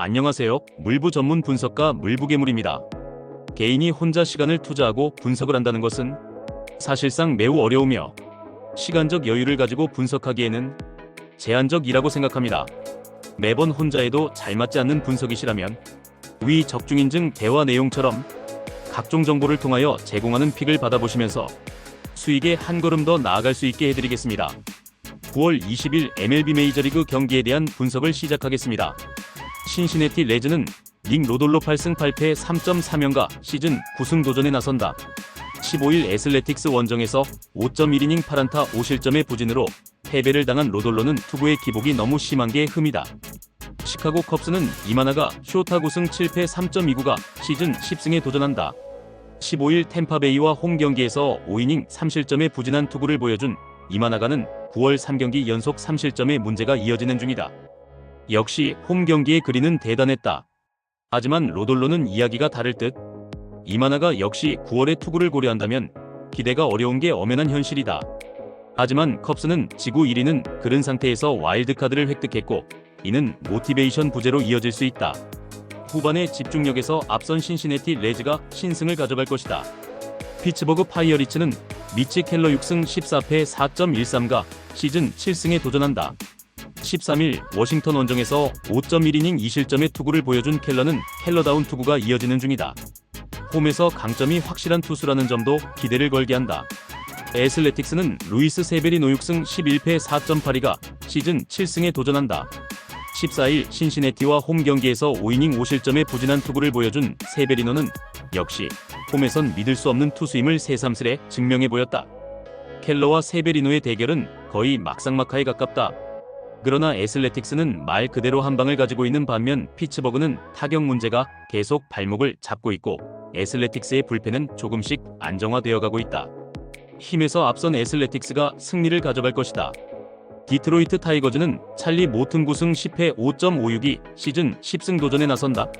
안녕하세요. 물부 전문 분석가 물부괴물입니다. 개인이 혼자 시간을 투자하고 분석을 한다는 것은 사실상 매우 어려우며 시간적 여유를 가지고 분석하기에는 제한적이라고 생각합니다. 매번 혼자 해도 잘 맞지 않는 분석이시라면 위 적중인증 대화 내용처럼 각종 정보를 통하여 제공하는 픽을 받아보시면서 수익에 한 걸음 더 나아갈 수 있게 해드리겠습니다. 9월 20일 MLB 메이저리그 경기에 대한 분석을 시작하겠습니다. 신시내티 레즈는 닉 로돌로 8승 8패 3.4명과 시즌 9승 도전에 나선다. 15일 애슬레틱스 원정에서 5.1이닝 8안타 5실점의 부진으로 패배를 당한 로돌로는 투구의 기복이 너무 심한 게 흠이다. 시카고 컵스는 이마나가 쇼타 9승 7패 3.29가 시즌 10승에 도전한다. 15일 템파베이와 홈경기에서 5이닝 3실점의 부진한 투구를 보여준 이마나가는 9월 3경기 연속 3실점의 문제가 이어지는 중이다. 역시 홈경기의 그리는 대단했다. 하지만 로돌로는 이야기가 다를 듯. 이마나가 역시 9월의 투구를 고려한다면 기대가 어려운 게 엄연한 현실이다. 하지만 컵스는 지구 1위는 그른 상태에서 와일드카드를 획득했고 이는 모티베이션 부재로 이어질 수 있다. 후반의 집중력에서 앞선 신시내티 레즈가 신승을 가져갈 것이다. 피츠버그 파이어리츠는 미치 켈러 6승 14패 4.13가 시즌 7승에 도전한다. 13일 워싱턴 원정에서 5.1이닝 2실점의 투구를 보여준 켈러는 켈러다운 투구가 이어지는 중이다. 홈에서 강점이 확실한 투수라는 점도 기대를 걸게 한다. 애슬레틱스는 루이스 세베리노 6승 11패 4.82가 시즌 7승에 도전한다. 14일 신시내티와 홈 경기에서 5이닝 5실점의 부진한 투구를 보여준 세베리노는 역시 홈에선 믿을 수 없는 투수임을 새삼스레 증명해 보였다. 켈러와 세베리노의 대결은 거의 막상막하에 가깝다. 그러나 애슬레틱스는 말 그대로 한 방을 가지고 있는 반면 피츠버그는 타격 문제가 계속 발목을 잡고 있고 애슬레틱스의 불펜은 조금씩 안정화되어 가고 있다. 힘에서 앞선 애슬레틱스가 승리를 가져갈 것이다. 디트로이트 타이거즈는 찰리 모튼 9승 10패 5.56이 시즌 10승 도전에 나선다.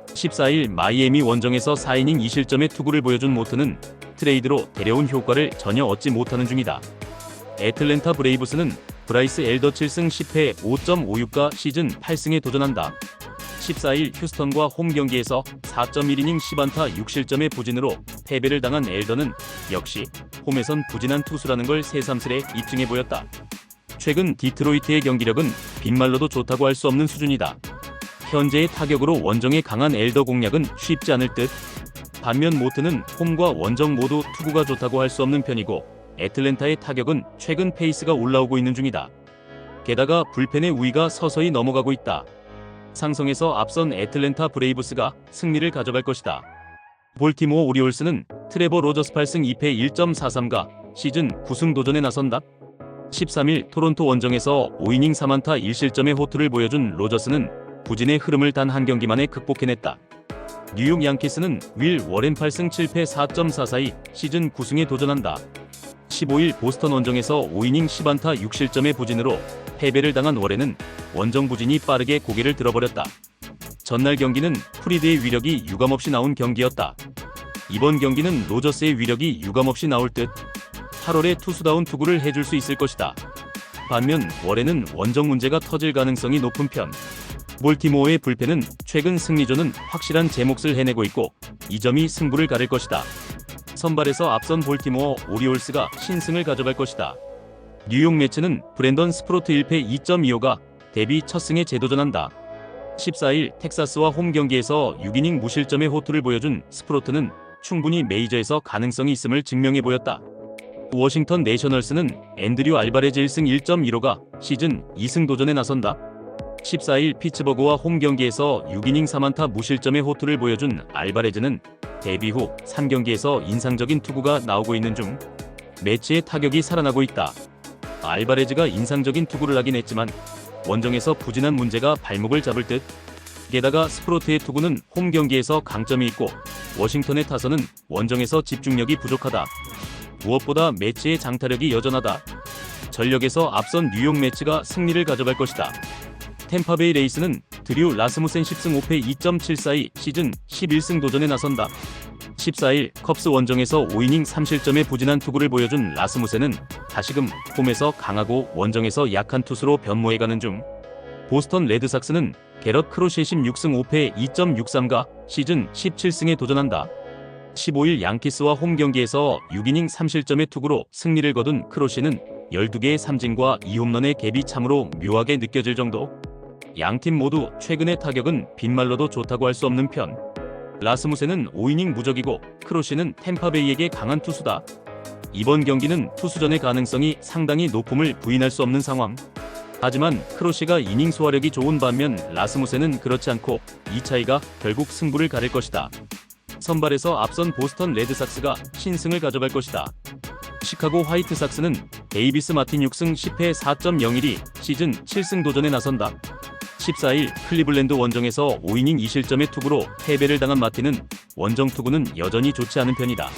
14일 마이애미 원정에서 4이닝 2실점의 투구를 보여준 모튼은 트레이드로 데려온 효과를 전혀 얻지 못하는 중이다. 애틀랜타 브레이브스는 브라이스 엘더 7승 10패 5.56가 시즌 8승에 도전한다. 14일 휴스턴과 홈 경기에서 4.1이닝 10안타 6실점의 부진으로 패배를 당한 엘더는 역시 홈에선 부진한 투수라는 걸 새삼스레 입증해 보였다. 최근 디트로이트의 경기력은 빈말로도 좋다고 할 수 없는 수준이다. 현재의 타격으로 원정에 강한 엘더 공략은 쉽지 않을 듯. 반면 모트는 홈과 원정 모두 투구가 좋다고 할 수 없는 편이고 애틀랜타의 타격은 최근 페이스가 올라오고 있는 중이다. 게다가 불펜의 우위가 서서히 넘어가고 있다. 상성에서 앞선 애틀랜타 브레이브스가 승리를 가져갈 것이다. 볼티모어 오리올스는 트레버 로저스 8승 2패 1.43가 시즌 9승 도전에 나선다. 13일 토론토 원정에서 5이닝 3안타 1실점의 호투를 보여준 로저스는 부진의 흐름을 단 한 경기만에 극복해냈다. 뉴욕 양키스는 윌 워렌 8승 7패 4.44이 시즌 9승에 도전한다. 15일 보스턴 원정에서 5이닝 10안타 6실점의 부진으로 패배를 당한 워렌은 원정 부진이 빠르게 고개를 들어버렸다. 전날 경기는 프리드의 위력이 유감없이 나온 경기였다. 이번 경기는 로저스의 위력이 유감없이 나올 듯. 8월에 투수다운 투구를 해줄 수 있을 것이다. 반면 워렌은 원정 문제가 터질 가능성이 높은 편. 볼티모어의 불펜은 최근 승리조는 확실한 제 몫을 해내고 있고 이 점이 승부를 가릴 것이다. 선발에서 앞선 볼티모어 오리올스가 신승을 가져갈 것이다. 뉴욕 매츠는 브랜던 스프로트 1패 2.25가 데뷔 첫 승에 재도전한다. 14일 텍사스와 홈 경기에서 6이닝 무실점의 호투를 보여준 스프로트는 충분히 메이저에서 가능성이 있음을 증명해 보였다. 워싱턴 내셔널스는 앤드류 알바레즈 1승 1.15가 시즌 2승 도전에 나선다. 14일 피츠버그와 홈 경기에서 6이닝 3안타 무실점의 호투를 보여준 알바레즈는 데뷔 후 3경기에서 인상적인 투구가 나오고 있는 중 매치의 타격이 살아나고 있다. 알바레즈가 인상적인 투구를 하긴 했지만 원정에서 부진한 문제가 발목을 잡을 듯. 게다가 스프로트의 투구는 홈 경기에서 강점이 있고 워싱턴의 타선은 원정에서 집중력이 부족하다. 무엇보다 매치의 장타력이 여전하다. 전력에서 앞선 뉴욕 매치가 승리를 가져갈 것이다. 템파베이 레이스는 드류 라스무센 10승 5패 2.74이 시즌 11승 도전에 나선다. 14일 컵스 원정에서 5이닝 3실점의 부진한 투구를 보여준 라스무센은 다시금 홈에서 강하고 원정에서 약한 투수로 변모해가는 중. 보스턴 레드삭스는 게럿 크로시의 16승 5패 2.63가 시즌 17승에 도전한다. 15일 양키스와 홈 경기에서 6이닝 3실점의 투구로 승리를 거둔 크로시는 12개의 삼진과 2홈런의 갭이 참으로 묘하게 느껴질 정도. 양팀 모두 최근의 타격은 빈말로도 좋다고 할 수 없는 편. 라스무센은 5이닝 무적이고 크로시는 템파베이에게 강한 투수다. 이번 경기는 투수전의 가능성이 상당히 높음을 부인할 수 없는 상황. 하지만 크로시가 이닝 소화력이 좋은 반면 라스무센은 그렇지 않고 이 차이가 결국 승부를 가릴 것이다. 선발에서 앞선 보스턴 레드삭스가 신승을 가져갈 것이다. 시카고 화이트삭스는 데이비스 마틴 6승 10패 4.01이 시즌 7승 도전에 나선다. 14일 클리블랜드 원정에서 5이닝 2실점의 투구로 패배를 당한 마틴은 원정 투구는 여전히 좋지 않은 편이다.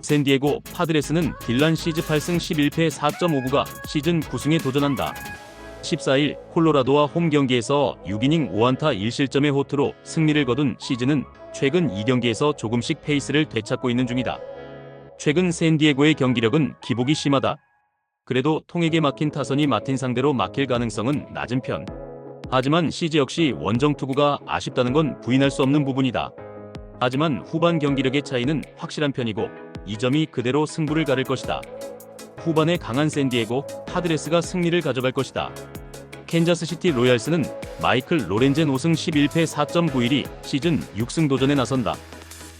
샌디에고 파드레스는 딜란 시즈 8승 11패 4.59가 시즌 9승에 도전한다. 14일 콜로라도와 홈 경기에서 6이닝 5안타 1실점의 호투로 승리를 거둔 시즈는 최근 2경기에서 조금씩 페이스를 되찾고 있는 중이다. 최근 샌디에고의 경기력은 기복이 심하다. 그래도 통에게 막힌 타선이 마틴 상대로 막힐 가능성은 낮은 편. 하지만 시즈 역시 원정 투구가 아쉽다는 건 부인할 수 없는 부분이다. 하지만 후반 경기력의 차이는 확실한 편이고 이 점이 그대로 승부를 가를 것이다. 후반에 강한 샌디에고 파드레스가 승리를 가져갈 것이다. 캔자스시티 로얄스는 마이클 로렌젠 5승 11패 4.91이 시즌 6승 도전에 나선다.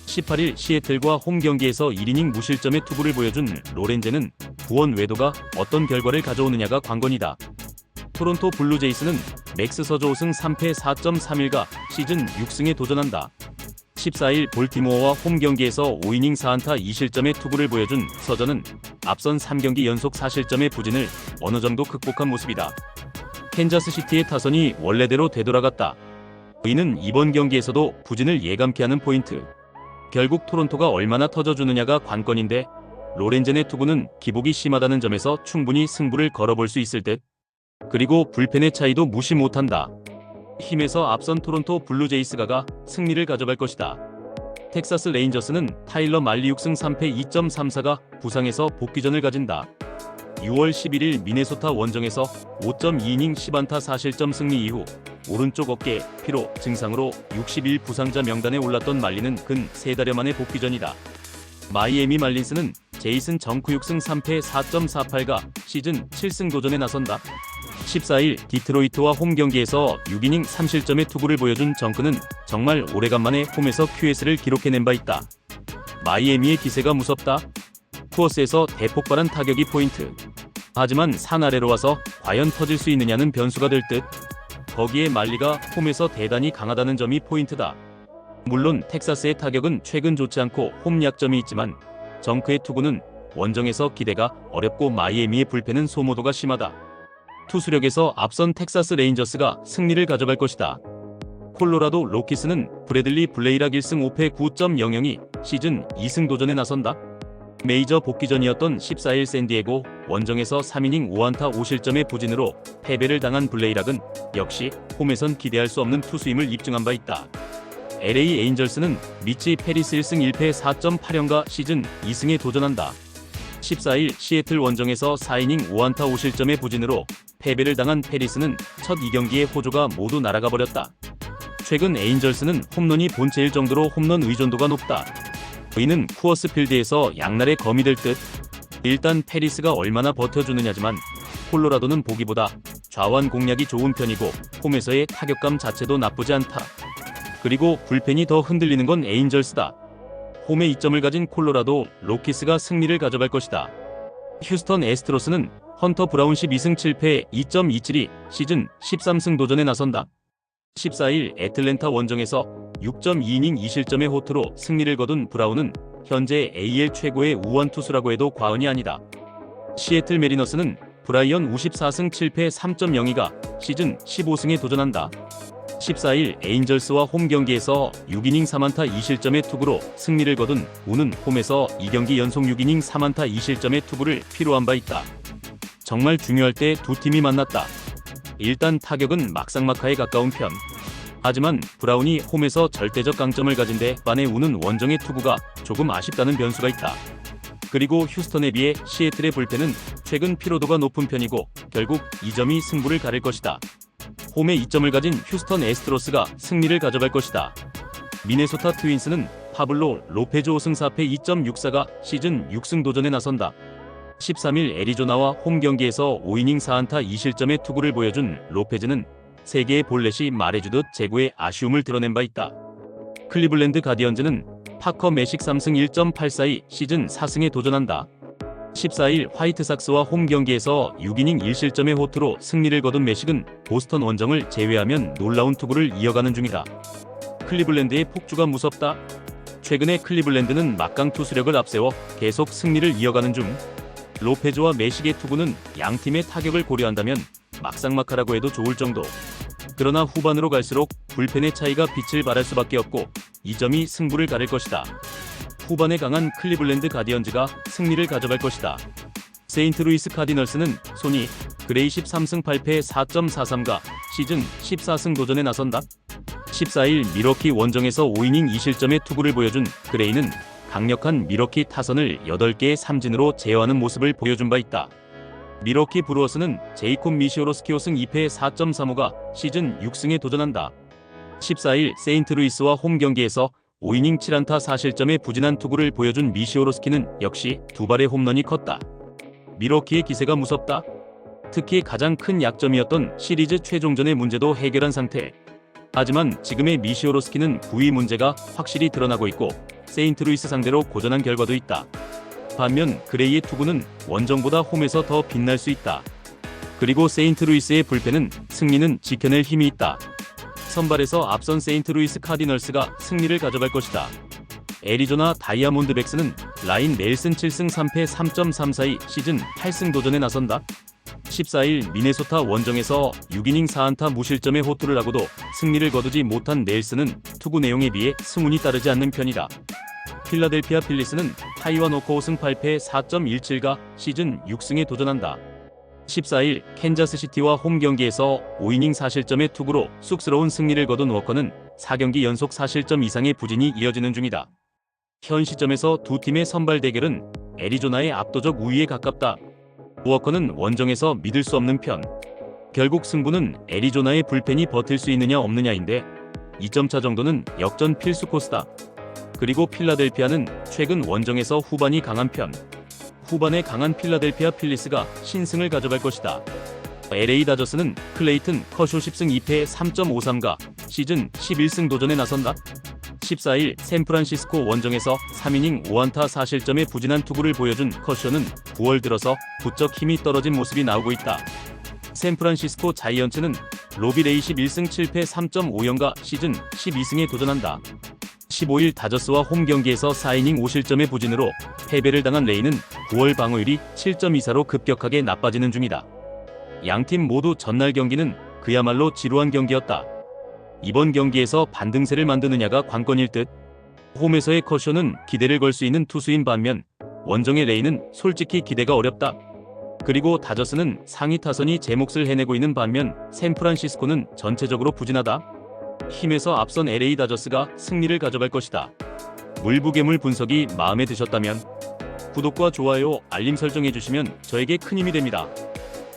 18일 시애틀과 홈 경기에서 1이닝 무실점의 투구를 보여준 로렌젠은 구원 외도가 어떤 결과를 가져오느냐가 관건이다. 토론토 블루제이스는 맥스 서저 5승 3패 4.31가 시즌 6승에 도전한다. 14일 볼티모어와 홈 경기에서 5이닝 4안타 2실점의 투구를 보여준 서저는 앞선 3경기 연속 4실점의 부진을 어느 정도 극복한 모습이다. 캔자스시티의 타선이 원래대로 되돌아갔다. 이는 이번 경기에서도 부진을 예감케 하는 포인트. 결국 토론토가 얼마나 터져주느냐가 관건인데 로렌젠의 투구는 기복이 심하다는 점에서 충분히 승부를 걸어볼 수 있을 듯. 그리고 불펜의 차이도 무시 못한다. 힘에서 앞선 토론토 블루제이스가 승리를 가져갈 것이다. 텍사스 레인저스는 타일러 말리 6승 3패 2.34가 부상에서 복귀전을 가진다. 6월 11일 미네소타 원정에서 5.2이닝 10안타 4실점 승리 이후 오른쪽 어깨 피로 증상으로 60일 부상자 명단에 올랐던 말리는 근 3달여 만의 복귀전이다. 마이애미 말린스는 제이슨 정크 6승 3패 4.48가 시즌 7승 도전에 나선다. 14일 디트로이트와 홈 경기에서 6이닝 3실점의 투구를 보여준 정크는 정말 오래간만에 홈에서 QS를 기록해낸 바 있다. 마이애미의 기세가 무섭다. 쿠어스에서 대폭발한 타격이 포인트. 하지만 산 아래로 와서 과연 터질 수 있느냐는 변수가 될 듯. 거기에 말리가 홈에서 대단히 강하다는 점이 포인트다. 물론 텍사스의 타격은 최근 좋지 않고 홈 약점이 있지만 정크의 투구는 원정에서 기대가 어렵고 마이애미의 불펜은 소모도가 심하다. 투수력에서 앞선 텍사스 레인저스가 승리를 가져갈 것이다. 콜로라도 로키스는 브래들리 블레이락 1승 5패 9.00이 시즌 2승 도전에 나선다. 메이저 복귀전이었던 14일 샌디에고 원정에서 3이닝 5안타 5실점의 부진으로 패배를 당한 블레이락은 역시 홈에선 기대할 수 없는 투수임을 입증한 바 있다. LA 에인절스는 미치 페리스 1승 1패 4.8연가 시즌 2승에 도전한다. 14일 시애틀 원정에서 4이닝 5안타 5실점의 부진으로 패배를 당한 페리스는 첫 2경기의 호조가 모두 날아가 버렸다. 최근 에인절스는 홈런이 본체일 정도로 홈런 의존도가 높다. 이는 쿠어스 필드에서 양날의 검이 될 듯. 일단 페리스가 얼마나 버텨주느냐지만 콜로라도는 보기보다 좌완 공략이 좋은 편이고 홈에서의 타격감 자체도 나쁘지 않다. 그리고 불펜이 더 흔들리는 건 에인절스다. 홈에 이점을 가진 콜로라도 로키스가 승리를 가져갈 것이다. 휴스턴 애스트로스는 헌터 브라운 12승 7패 2.27이 시즌 13승 도전에 나선다. 14일 애틀랜타 원정에서 6.2이닝 2실점의 호투로 승리를 거둔 브라운은 현재 AL 최고의 우완 투수라고 해도 과언이 아니다. 시애틀 메리너스는 브라이언 54승 7패 3.02가 시즌 15승에 도전한다. 14일 에인절스와 홈 경기에서 6이닝 3안타 2실점의 투구로 승리를 거둔 우는 홈에서 2경기 연속 6이닝 3안타 2실점의 투구를 필요한 바 있다. 정말 중요할 때 두 팀이 만났다. 일단 타격은 막상막하에 가까운 편. 하지만 브라운이 홈에서 절대적 강점을 가진 데 반해 우는 원정의 투구가 조금 아쉽다는 변수가 있다. 그리고 휴스턴에 비해 시애틀의 불펜은 최근 피로도가 높은 편이고 결국 이 점이 승부를 가릴 것이다. 홈에 2점을 가진 휴스턴 애스트로스가 승리를 가져갈 것이다. 미네소타 트윈스는 파블로 로페즈 5승 4패 2.64가 시즌 6승 도전에 나선다. 13일 애리조나와 홈 경기에서 5이닝 4안타 2실점의 투구를 보여준 로페즈는 3개의 볼넷이 말해주듯 제구의 아쉬움을 드러낸 바 있다. 클리블랜드 가디언즈는 파커 매식 3승 1.84의 시즌 4승에 도전한다. 14일 화이트삭스와 홈 경기에서 6이닝 1실점의 호투로 승리를 거둔 매식은 보스턴 원정을 제외하면 놀라운 투구를 이어가는 중이다. 클리블랜드의 폭주가 무섭다. 최근에 클리블랜드는 막강 투수력을 앞세워 계속 승리를 이어가는 중. 로페즈와 매식의 투구는 양팀의 타격을 고려한다면 막상막하라고 해도 좋을 정도. 그러나 후반으로 갈수록 불펜의 차이가 빛을 발할 수밖에 없고 이 점이 승부를 가릴 것이다. 후반에 강한 클리블랜드 가디언즈가 승리를 가져갈 것이다. 세인트루이스 카디널스는 소니 그레이 13승 8패 4.43가 시즌 14승 도전에 나선다. 14일 미러키 원정에서 5이닝 2실점의 투구를 보여준 그레이는 강력한 미러키 타선을 8개의 삼진으로 제어하는 모습을 보여준 바 있다. 미러키 브루어스는 제이콥 미시오로스키 5승 2패 4.35가 시즌 6승에 도전한다. 14일 세인트루이스와 홈 경기에서 5이닝 7안타 4실점의 부진한 투구를 보여준 미시오로스키는 역시 2발의 홈런이 컸다. 미러키의 기세가 무섭다. 특히 가장 큰 약점이었던 시리즈 최종전의 문제도 해결한 상태. 하지만 지금의 미시오로스키는 부위 문제가 확실히 드러나고 있고 세인트루이스 상대로 고전한 결과도 있다. 반면 그레이의 투구는 원정보다 홈에서 더 빛날 수 있다. 그리고 세인트루이스의 불펜은 승리는 지켜낼 힘이 있다. 선발에서 앞선 세인트루이스 카디널스가 승리를 가져갈 것이다. 애리조나 다이아몬드백스는 라인 넬슨 7승 3패 3.34의 시즌 8승 도전에 나선다. 14일 미네소타 원정에서 6이닝 4안타 무실점의 호투를 하고도 승리를 거두지 못한 넬슨은 투구 내용에 비해 승운이 따르지 않는 편이다. 필라델피아 필리스는 타이완 오커 5승 8패 4.17가 시즌 6승에 도전한다. 14일 캔자스시티와 홈 경기에서 5이닝 4실점의 투구로 쑥스러운 승리를 거둔 워커는 4경기 연속 4실점 이상의 부진이 이어지는 중이다. 현 시점에서 두 팀의 선발 대결은 애리조나의 압도적 우위에 가깝다. 워커는 원정에서 믿을 수 없는 편. 결국 승부는 애리조나의 불펜이 버틸 수 있느냐 없느냐인데 2점 차 정도는 역전 필수 코스다. 그리고 필라델피아는 최근 원정에서 후반이 강한 편. 후반에 강한 필라델피아 필리스가 신승을 가져갈 것이다. LA 다저스는 클레이튼 커쇼 10승 2패 3.53가 시즌 11승 도전에 나선다. 14일 샌프란시스코 원정에서 3이닝 5안타 4실점의 부진한 투구를 보여준 커쇼는 9월 들어서 부쩍 힘이 떨어진 모습이 나오고 있다. 샌프란시스코 자이언츠는 로비 레이 11승 7패 3.54가 시즌 12승에 도전한다. 15일 다저스와 홈 경기에서 4이닝 5실점의 부진으로 패배를 당한 레이는 9월 방어율이 7.24로 급격하게 나빠지는 중이다. 양팀 모두 전날 경기는 그야말로 지루한 경기였다. 이번 경기에서 반등세를 만드느냐가 관건일 듯. 홈에서의 커쇼는 기대를 걸 수 있는 투수인 반면 원정의 레이는 솔직히 기대가 어렵다. 그리고 다저스는 상위 타선이 제 몫을 해내고 있는 반면 샌프란시스코는 전체적으로 부진하다. 힘에서 앞선 LA 다저스가 승리를 가져갈 것이다. 물부괴물 분석이 마음에 드셨다면 구독과 좋아요, 알림 설정해주시면 저에게 큰 힘이 됩니다.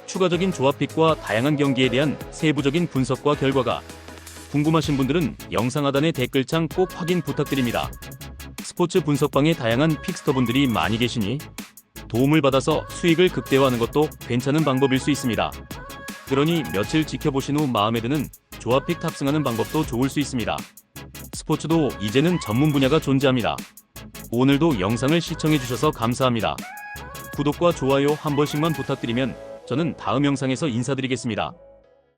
추가적인 조합픽과 다양한 경기에 대한 세부적인 분석과 결과가 궁금하신 분들은 영상 하단의 댓글창 꼭 확인 부탁드립니다. 스포츠 분석방에 다양한 픽스터분들이 많이 계시니 도움을 받아서 수익을 극대화하는 것도 괜찮은 방법일 수 있습니다. 그러니 며칠 지켜보신 후 마음에 드는 조합픽 탑승하는 방법도 좋을 수 있습니다. 스포츠도 이제는 전문 분야가 존재합니다. 오늘도 영상을 시청해주셔서 감사합니다. 구독과 좋아요 한 번씩만 부탁드리면 저는 다음 영상에서 인사드리겠습니다.